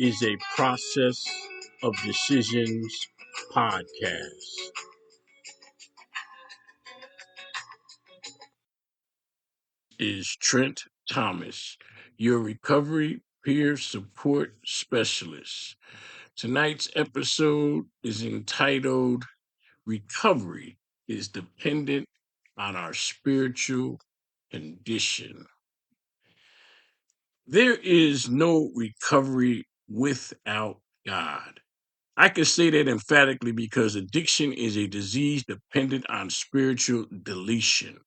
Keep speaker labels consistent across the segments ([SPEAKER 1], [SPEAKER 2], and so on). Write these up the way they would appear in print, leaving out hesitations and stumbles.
[SPEAKER 1] is a process of decisions podcast. Is Trent Thomas, your recovery peer support specialist. Tonight's episode is entitled Recovery is Dependent on Our Spiritual Condition. There is no recovery without God. I can say that emphatically because addiction is a disease dependent on spiritual deletion.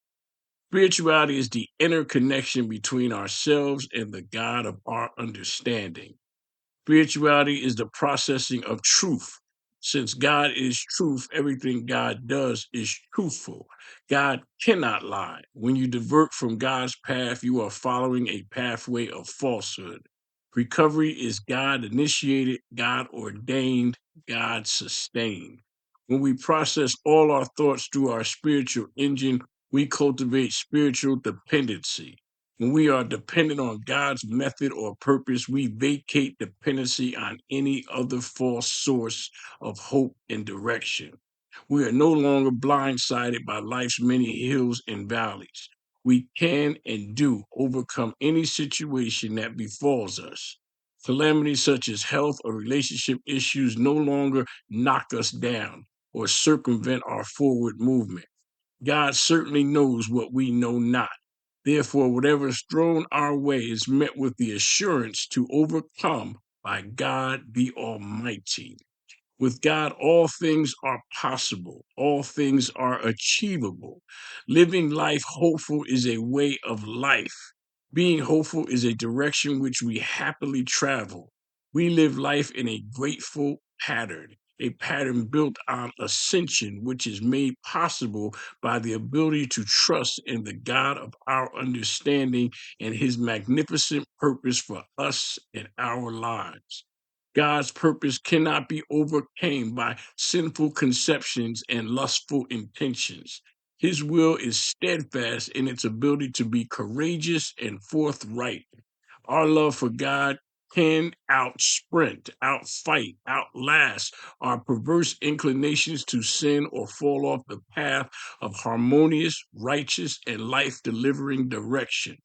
[SPEAKER 1] Spirituality is the inner connection between ourselves and the God of our understanding. Spirituality is the processing of truth. Since God is truth, everything God does is truthful. God cannot lie. When you divert from God's path, you are following a pathway of falsehood. Recovery is God initiated, God ordained, God sustained. When we process all our thoughts through our spiritual engine, we cultivate spiritual dependency. When we are dependent on God's method or purpose, we vacate dependency on any other false source of hope and direction. We are no longer blindsided by life's many hills and valleys. We can and do overcome any situation that befalls us. Calamities such as health or relationship issues no longer knock us down or circumvent our forward movement. God certainly knows what we know not. Therefore, whatever is thrown our way is met with the assurance to overcome by God the Almighty. With God, all things are possible, all things are achievable. Living life hopeful is a way of life. Being hopeful is a direction which we happily travel. We live life in a grateful pattern, a pattern built on ascension, which is made possible by the ability to trust in the God of our understanding and his magnificent purpose for us and our lives. God's purpose cannot be overcome by sinful conceptions and lustful intentions. His will is steadfast in its ability to be courageous and forthright. Our love for God can outsprint, outfight, outlast our perverse inclinations to sin or fall off the path of harmonious, righteous, and life delivering direction.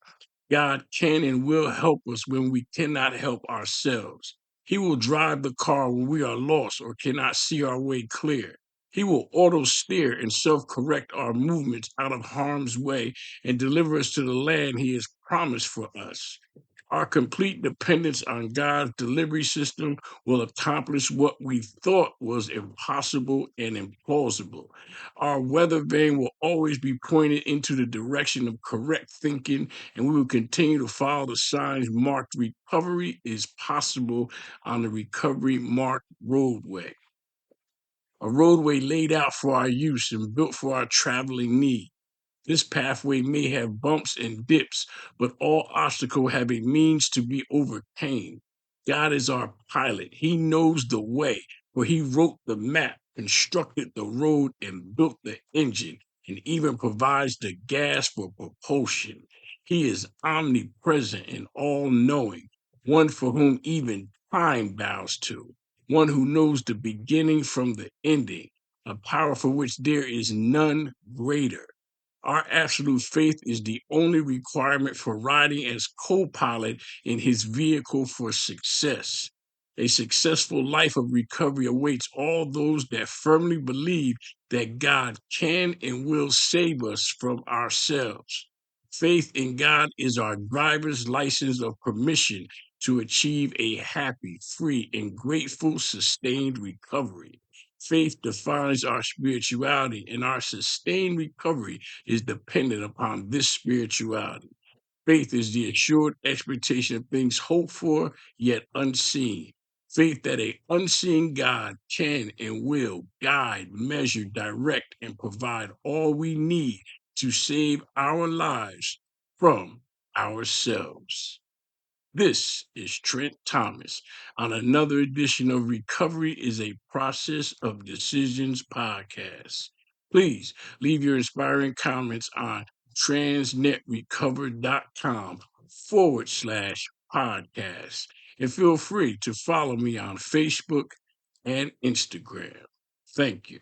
[SPEAKER 1] God can and will help us when we cannot help ourselves. He will drive the car when we are lost or cannot see our way clear. He will auto steer and self correct our movements out of harm's way and deliver us to the land He has promised for us. Our complete dependence on God's delivery system will accomplish what we thought was impossible and implausible. Our weather vane will always be pointed into the direction of correct thinking, and we will continue to follow the signs marked recovery is possible on the recovery marked roadway. A roadway laid out for our use and built for our traveling need. This pathway may have bumps and dips, but all obstacles have a means to be overcame. God is our pilot. He knows the way, for He wrote the map, constructed the road, and built the engine, and even provides the gas for propulsion. He is omnipresent and all knowing, one for whom even time bows to, one who knows the beginning from the ending, a power for which there is none greater. Our absolute faith is the only requirement for riding as co pilot in his vehicle for success. A successful life of recovery awaits all those that firmly believe that God can and will save us from ourselves. Faith in God is our driver's license of permission to achieve a happy, free, and grateful, sustained recovery. Faith defines our spirituality, and our sustained recovery is dependent upon this spirituality. Faith is the assured expectation of things hoped for yet unseen. Faith that a unseen God can and will guide, measure, direct, and provide all we need to save our lives from ourselves. This is Trent Thomas on another edition of Recovery is a Process of Decisions podcast. Please leave your inspiring comments on transnetrecover.com/podcast. and feel free to follow me on Facebook and Instagram. Thank you.